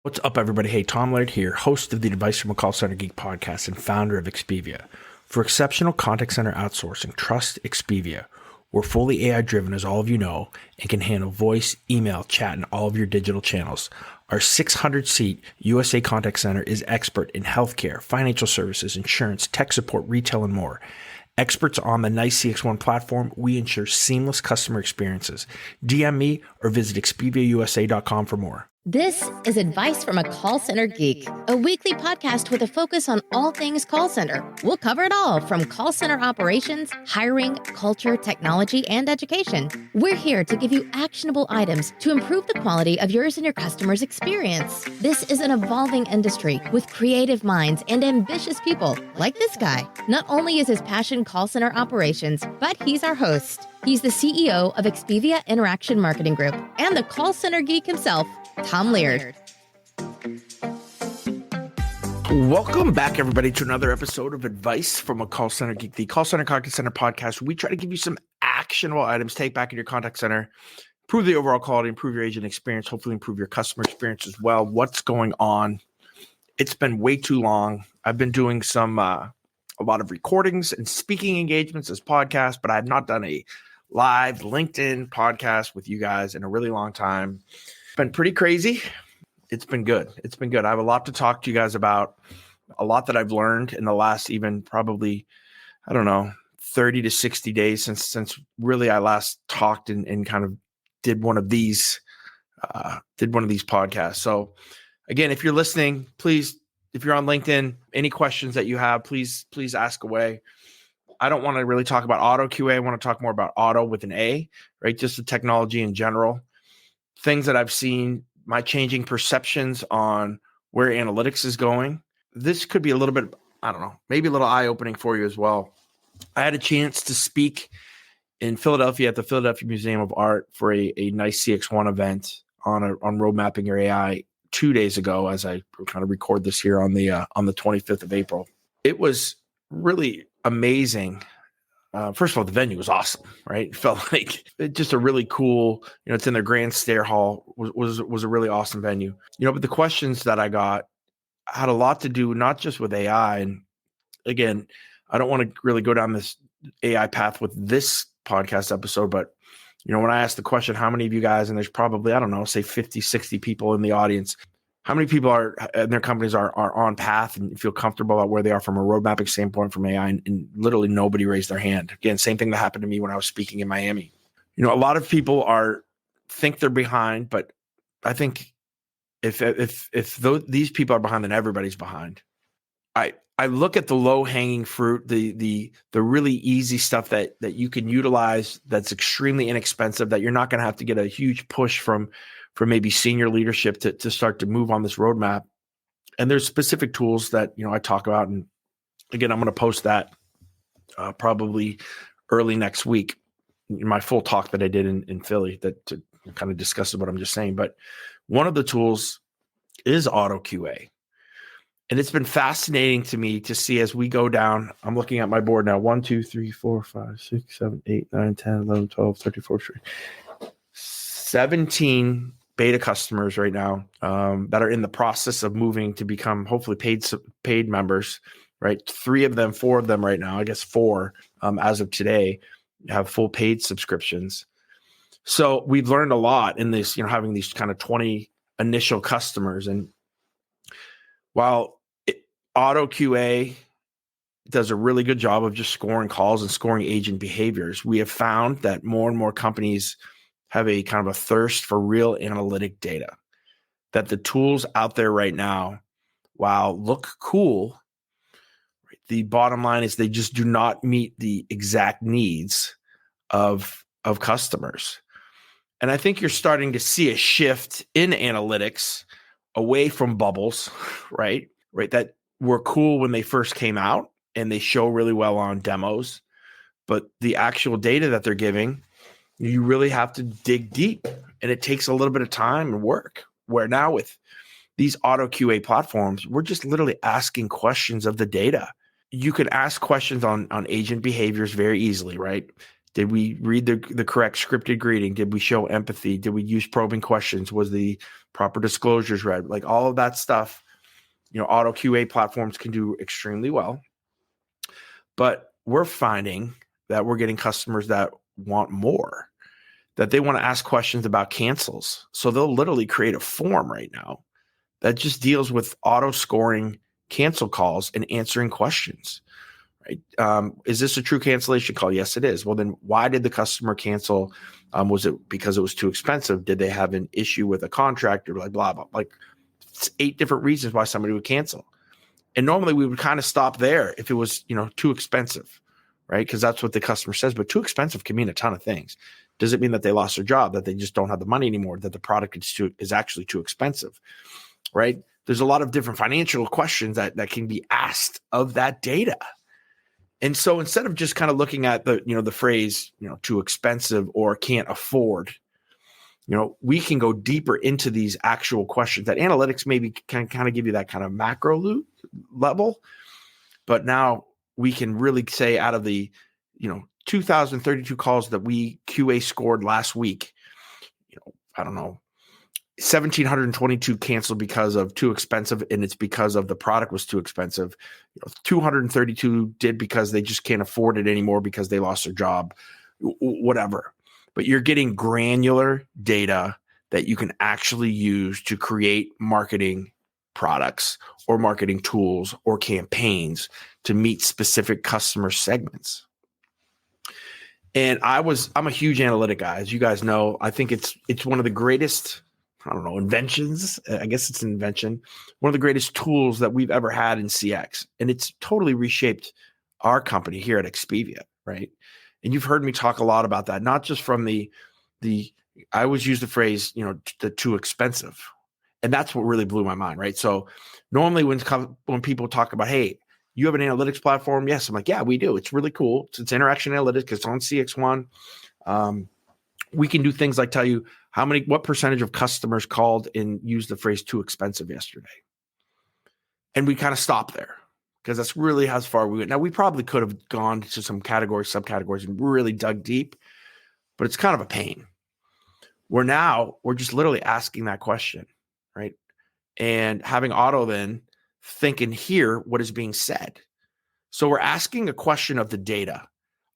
What's up, everybody? Hey, Tom Laird here, host of the Advice from a Call Center Geek podcast and founder of Expivia. For exceptional contact center outsourcing, trust Expivia. We're fully AI-driven, as all of you know, and can handle voice, email, chat, and all of your digital channels. Our 600-seat USA contact center is expert in healthcare, financial services, insurance, tech support, retail, and more. Experts on the NICE CX1 platform, we ensure seamless customer experiences. DM me or visit expiviausa.com for more. This is Advice from a Call Center Geek, a weekly podcast with a focus on all things call center. We'll cover it all from call center operations, hiring, culture, technology, and education. We're here to give you actionable items to improve the quality of yours and your customers' experience. This is an evolving industry with creative minds and ambitious people like this guy. Not only is his passion call center operations, but he's our host. He's the CEO of Expivia Interaction Marketing Group and the call center geek himself, Tom Laird. Welcome back, everybody, to another episode of Advice from a Call Center Geek, the Call Center Contact Center podcast. We try to give you some actionable items, take back in your contact center, improve the overall quality, improve your agent experience, hopefully improve your customer experience as well. What's going on? It's been way too long. I've been doing a lot of recordings and speaking engagements as podcasts, but I have not done a live LinkedIn podcast with you guys in a really long time. It's been pretty crazy. It's been good. I have a lot to talk to you guys about, a lot that I've learned in the last even probably, 30 to 60 days since really I last talked and kind of did one of these podcasts. So again, if you're listening, please, if you're on LinkedIn, any questions that you have, please ask away. I don't want to really talk about auto QA. I want to talk more about auto with an A, right? Just the technology in general. Things that I've seen, my changing perceptions on where analytics is going. This could be a little bit, maybe a little eye-opening for you as well. I had a chance to speak in Philadelphia at the Philadelphia Museum of Art for a NICE CX1 event on road mapping your AI 2 days ago, as I kind of record this here on the 25th of April. It was really amazing. First of all, the venue was awesome, right? It felt like just a really cool, it's in their Grand Stair Hall, was a really awesome venue. But the questions that I got had a lot to do not just with AI. And again, I don't want to really go down this AI path with this podcast episode, but when I asked the question, how many of you guys, and there's probably, say 50, 60 people in the audience, how many people are in their companies are on path and feel comfortable about where they are from a road mapping standpoint from AI? And literally nobody raised their hand. Again, same thing that happened to me when I was speaking in Miami. A lot of people think they're behind, but I think if these people are behind, then everybody's behind. I look at the low hanging fruit, the really easy stuff that you can utilize, that's extremely inexpensive, that you're not going to have to get a huge push from maybe senior leadership to start to move on this roadmap. And there's specific tools that, I talk about. And again, I'm going to post that probably early next week, in my full talk that I did in Philly that to kind of discuss what I'm just saying. But one of the tools is auto QA. And it's been fascinating to me to see as we go down. I'm looking at my board now. 1, 2, 3, 4, 5, 6, 7, 8, 9, 10, 11, 12, 13, 14, 17 beta customers right now that are in the process of moving to become hopefully paid members, right? 4 of them right now, I guess 4 as of today, have full paid subscriptions. So we've learned a lot in this, having these kind of 20 initial customers. And while auto QA does a really good job of just scoring calls and scoring agent behaviors, we have found that more and more companies have a kind of a thirst for real analytic data, that the tools out there right now, while look cool, the bottom line is they just do not meet the exact needs of customers. And I think you're starting to see a shift in analytics away from bubbles, right? That were cool when they first came out and they show really well on demos, but the actual data that they're giving, you really have to dig deep, and it takes a little bit of time and work. Where now with these auto QA platforms, we're just literally asking questions of the data. You can ask questions on agent behaviors very easily, right? Did we read the correct scripted greeting? Did we show empathy? Did we use probing questions? Was the proper disclosures read? Like all of that stuff, auto QA platforms can do extremely well. But we're finding that we're getting customers that want more, that they want to ask questions about cancels. So they'll literally create a form right now that just deals with auto scoring cancel calls and answering questions. Right? Is this a true cancellation call? Yes, it is. Well, then why did the customer cancel? Was it because it was too expensive? Did they have an issue with a contract or like blah, blah? Like it's 8 different reasons why somebody would cancel. And normally we would kind of stop there if it was, too expensive, right? Because that's what the customer says. But too expensive can mean a ton of things. Does it mean that they lost their job, that they just don't have the money anymore, that the product is actually too expensive, right? There's a lot of different financial questions that can be asked of that data. And so instead of just kind of looking at the phrase, too expensive or can't afford, we can go deeper into these actual questions that analytics maybe can kind of give you that kind of macro level. But now we can really say out of the, 2,032 calls that we QA scored last week, I don't know, 1,722 canceled because of too expensive, and it's because of the product was too expensive. 232 did because they just can't afford it anymore because they lost their job, whatever. But you're getting granular data that you can actually use to create marketing products or marketing tools or campaigns to meet specific customer segments. And I'm a huge analytic guy, as you guys know. I think it's one of the greatest, inventions. I guess it's an invention. One of the greatest tools that we've ever had in CX. And it's totally reshaped our company here at Expivia, right? And you've heard me talk a lot about that, not just from the I always use the phrase, the too expensive. And that's what really blew my mind, right? So normally when people talk about, hey, you have an analytics platform? Yes. I'm like, yeah, we do. It's really cool. It's interaction analytics. It's on CX1. We can do things like tell you what percentage of customers called and used the phrase too expensive yesterday. And we kind of stop there because that's really how far we went. Now, we probably could have gone to some categories, subcategories, and really dug deep, but it's kind of a pain. We're just literally asking that question, right? And having auto then think and hear what is being said. So we're asking a question of the data.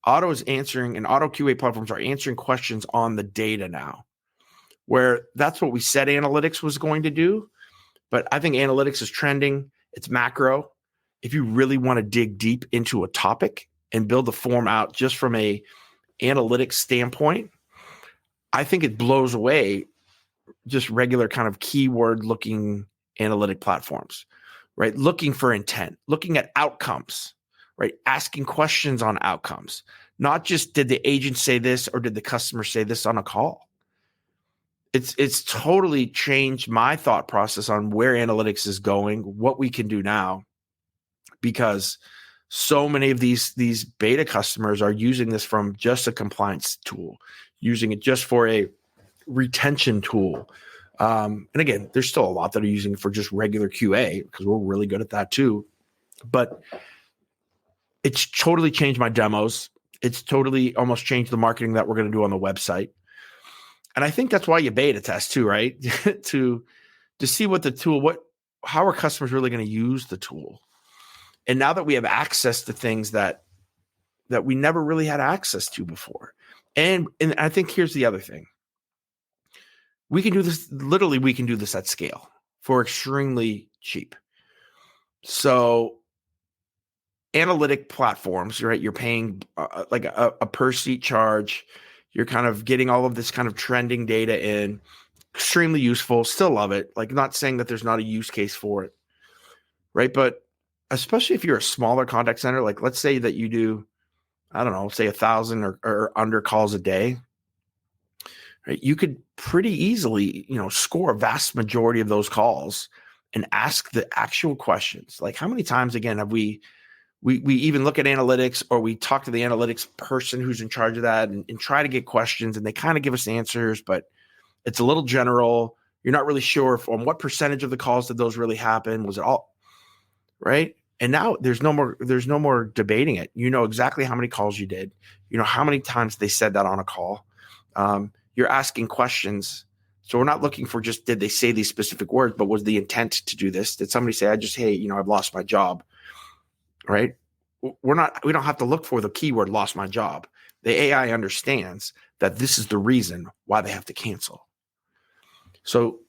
Auto is answering, and auto QA platforms are answering questions on the data now, where that's what we said analytics was going to do. But I think analytics is trending. It's macro. If you really want to dig deep into a topic and build the form out just from a analytics standpoint, I think it blows away just regular kind of keyword looking analytic platforms, right? Looking for intent, looking at outcomes, right? Asking questions on outcomes, not just did the agent say this or did the customer say this on a call. It's totally changed my thought process on where analytics is going, what we can do now, because so many of these beta customers are using this from just a compliance tool, using it just for a retention tool. And again, there's still a lot that are using it for just regular QA because we're really good at that too. But it's totally changed my demos. It's totally almost changed the marketing that we're going to do on the website. And I think that's why you beta test too, right? to see what the tool, how are customers really going to use the tool? And now that we have access to things that we never really had access to before. And I think here's the other thing. We can do this at scale for extremely cheap. So analytic platforms, right? You're paying like a per seat charge. You're kind of getting all of this kind of trending data in. Extremely useful. Still love it. Like, not saying that there's not a use case for it, right? But especially if you're a smaller contact center, like let's say that you do, I don't know, say 1,000 or under calls a day, right? You could pretty easily, score a vast majority of those calls and ask the actual questions. Like, how many times again have we even look at analytics, or we talk to the analytics person who's in charge of that and try to get questions, and they kind of give us answers, but it's a little general. You're not really sure on what percentage of the calls did those really happen. Was it all right? And now there's no more debating it. You know exactly how many calls you did. You know how many times they said that on a call. You're asking questions. So we're not looking for just did they say these specific words, but was the intent to do this? Did somebody say, hey, I've lost my job, right? We don't have to look for the keyword lost my job. The AI understands that this is the reason why they have to cancel. So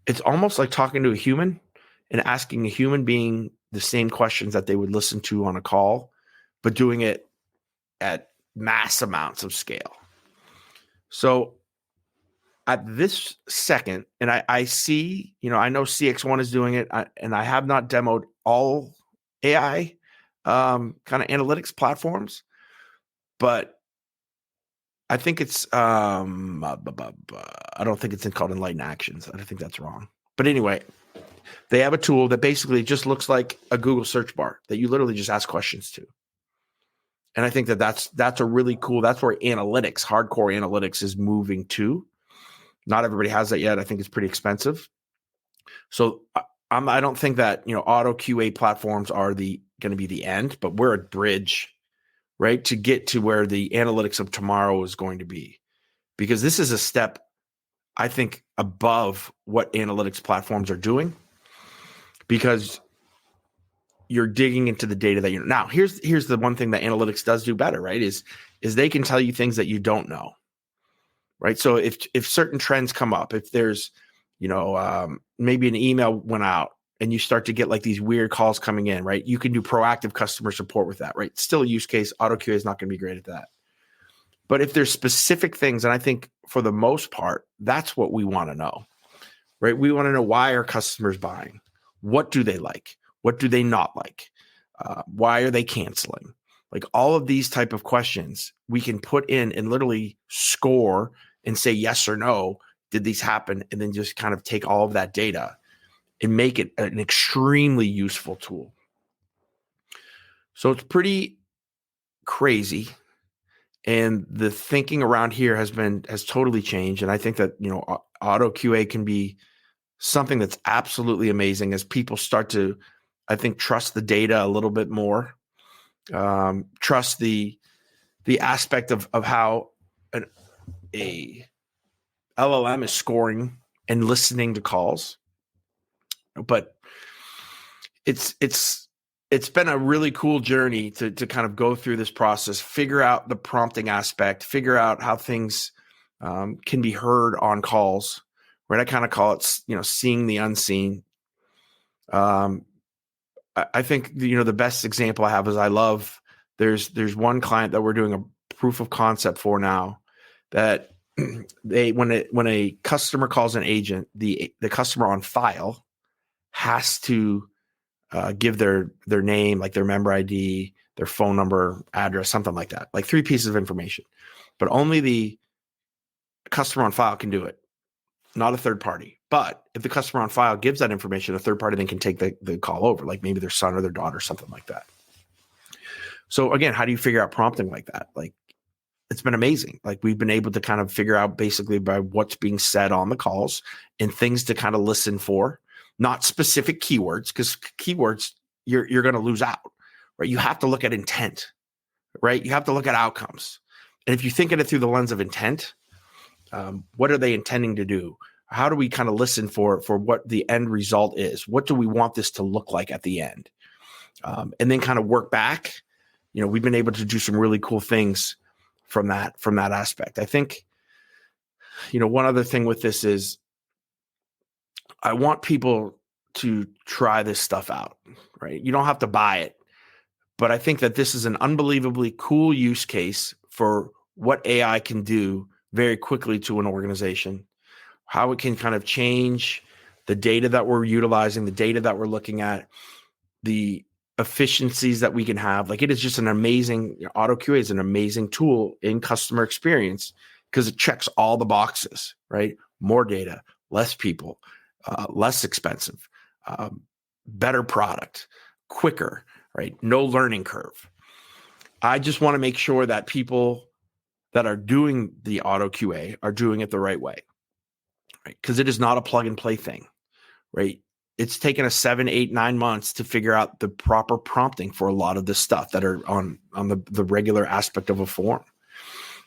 it's almost like talking to a human and asking a human being the same questions that they would listen to on a call, but doing it at mass amounts of scale. So at this second, and I see, I know CX1 is doing it, and I have not demoed all AI kind of analytics platforms, but I think it's I don't think it's called Enlighten Actions. I think that's wrong. But anyway, they have a tool that basically just looks like a Google search bar that you literally just ask questions to. And I think that's a really cool, that's where analytics, hardcore analytics is moving to. Not everybody has that yet. I think it's pretty expensive. So I don't think that, auto QA platforms are going to be the end, but we're a bridge, right, to get to where the analytics of tomorrow is going to be. Because this is a step, I think, above what analytics platforms are doing, because you're digging into the data that now here's the one thing that analytics does do better, right, is they can tell you things that you don't know, right? So if certain trends come up, if there's, maybe an email went out and you start to get like these weird calls coming in, right? You can do proactive customer support with that, right? Still a use case. Auto QA is not going to be great at that. But if there's specific things, and I think for the most part, that's what we want to know, right? We want to know, why are customers buying? What do they like? What do they not like? Why are they canceling? Like all of these type of questions we can put in and literally score and say yes or no. Did these happen? And then just kind of take all of that data and make it an extremely useful tool. So it's pretty crazy. And the thinking around here has totally changed. And I think that, auto QA can be something that's absolutely amazing as people start to, I think, trust the data a little bit more, trust the aspect of how a LLM is scoring and listening to calls. But it's been a really cool journey to kind of go through this process, figure out the prompting aspect, figure out how things can be heard on calls, right? I kind of call it, seeing the unseen. I think, the best example I have is there's one client that we're doing a proof of concept for now, that when a customer calls an agent, the customer on file has to give their name, like their member ID, their phone number, address, something like that, like 3 pieces of information. But only the customer on file can do it, not a third party. But if the customer on file gives that information, a third party then can take the call over, like maybe their son or their daughter, something like that. So again, how do you figure out prompting like that? Like, it's been amazing. Like, we've been able to kind of figure out basically by what's being said on the calls and things to kind of listen for, not specific keywords, because keywords you're going to lose out, right? You have to look at intent, right? You have to look at outcomes. And if you think of it through the lens of intent, what are they intending to do? How do we kind of listen for what the end result is? What do we want this to look like at the end? And then kind of work back. We've been able to do some really cool things from that aspect. I think, one other thing with this is I want people to try this stuff out, right? You don't have to buy it, but I think that this is an unbelievably cool use case for what AI can do very quickly to an organization, how it can kind of change the data that we're utilizing, the data that we're looking at, the efficiencies that we can have. Like, it is just an amazing, auto QA is an amazing tool in customer experience because it checks all the boxes, right? More data, less people, less expensive, better product, quicker, right? No learning curve. I just want to make sure that people that are doing the auto QA are doing it the right way, right? Because it is not a plug and play thing, right? it's taken us 7, 8, 9 months to figure out the proper prompting for a lot of the stuff that are on the regular aspect of a form,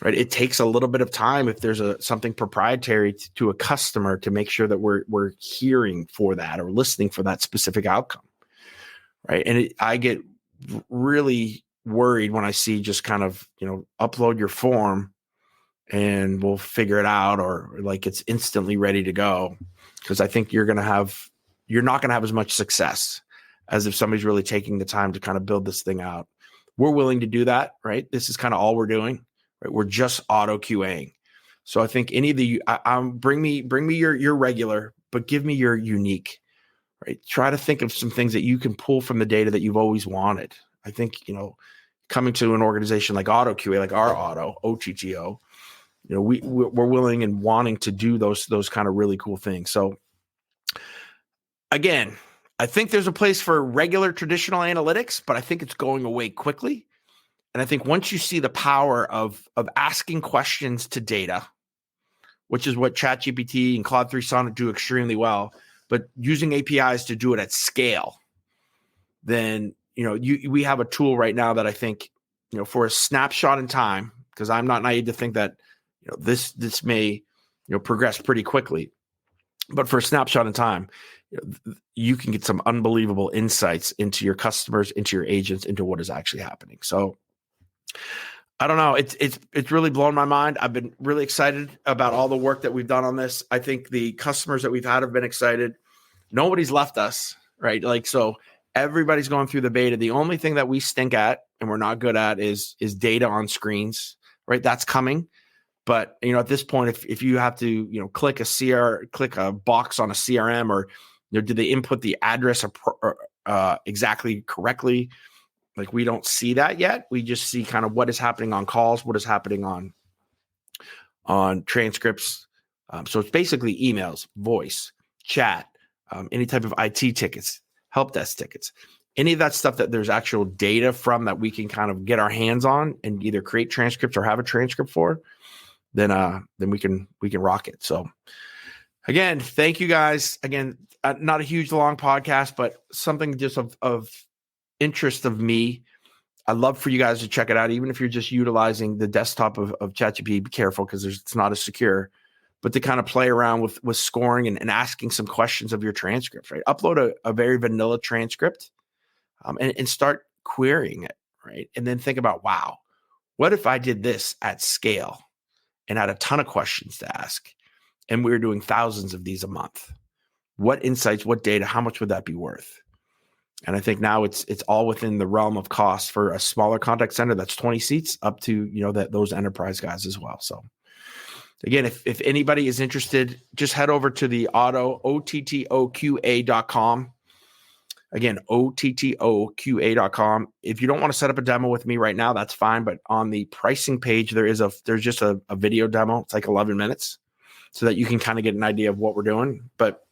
right? It takes a little bit of time if there's something proprietary to a customer to make sure that we're hearing for that or listening for that specific outcome, right? And I get really worried when I see just kind of, upload your form and we'll figure it out, or like it's instantly ready to go. Because I think you're not going to have as much success as if somebody's really taking the time to kind of build this thing out. We're willing to do that, right? This is kind of all we're doing, right? We're just auto QAing. So I think any of the, bring me your regular, but give me your unique, right? Try to think of some things that you can pull from the data that you've always wanted. I think, coming to an organization like Auto QA, like our Auto, OTTO, we're willing and wanting to do those kind of really cool things. So again, I think there's a place for regular traditional analytics, but I think it's going away quickly. And I think once you see the power of asking questions to data, which is what ChatGPT and Claude 3 Sonnet do extremely well, but using APIs to do it at scale, then we have a tool right now that I think, for a snapshot in time, because I'm not naive to think that this may progress pretty quickly, but for a snapshot in time, you can get some unbelievable insights into your customers, into your agents, into what is actually happening. So I don't know. It's really blown my mind. I've been really excited about all the work that we've done on this. I think the customers that we've had have been excited. Nobody's left us, right? Like, so everybody's going through the beta. The only thing that we stink at and we're not good at is data on screens, right? That's coming. But, at this point, if you have to, click a box on a CRM, or, did they input the address exactly correctly? Like, we don't see that yet. We just see kind of what is happening on calls, what is happening on transcripts. So it's basically emails, voice, chat, any type of IT tickets, help desk tickets, any of that stuff that there's actual data from that we can kind of get our hands on and either create transcripts or have a transcript for. Then we can rock it. So again, thank you guys. Again, not a huge long podcast, but something just of interest of me. I'd love for you guys to check it out, even if you're just utilizing the desktop of ChatGPT. Be careful because it's not as secure, but to kind of play around with scoring and asking some questions of your transcripts, right? Upload a very vanilla transcript and start querying it, right? And then think about, wow, what if I did this at scale and had a ton of questions to ask, and we were doing thousands of these a month? What insights, what data, how much would that be worth? And I think now it's all within the realm of cost for a smaller contact center that's 20 seats up to, those enterprise guys as well. So again, if anybody is interested, just head over to the OTTOQA.com. Again, OTTOQA.com. If you don't want to set up a demo with me right now, that's fine. But on the pricing page, there's just a video demo. It's like 11 minutes so that you can kind of get an idea of what we're doing. But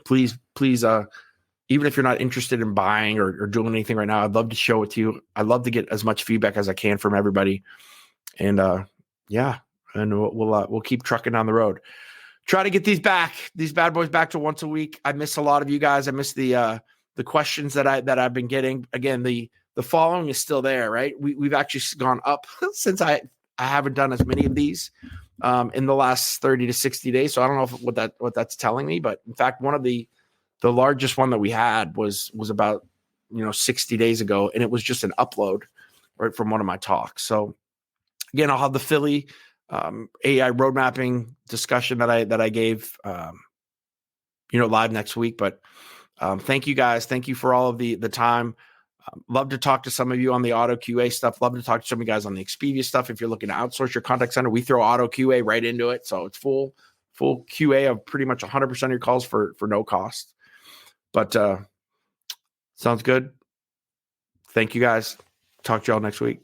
please, even if you're not interested in buying or doing anything right now, I'd love to show it to you. I'd love to get as much feedback as I can from everybody. And we'll keep trucking down the road. Try to get these bad boys back to once a week. I miss a lot of you guys. I miss the questions that I've been getting. Again, the following is still there, right? We've actually gone up since I haven't done as many of these in the last 30 to 60 days. So I don't know what that's telling me, but in fact, one of the largest one that we had was about 60 days ago, and it was just an upload right from one of my talks. So again, I'll have the Philly AI road mapping discussion that I gave live next week. But thank you guys. Thank you for all of the time. Love to talk to some of you on the auto QA stuff. Love to talk to some of you guys on the Expivia stuff. If you're looking to outsource your contact center, we throw auto QA right into it. So it's full QA of pretty much 100% of your calls for no cost. But sounds good. Thank you guys. Talk to y'all next week.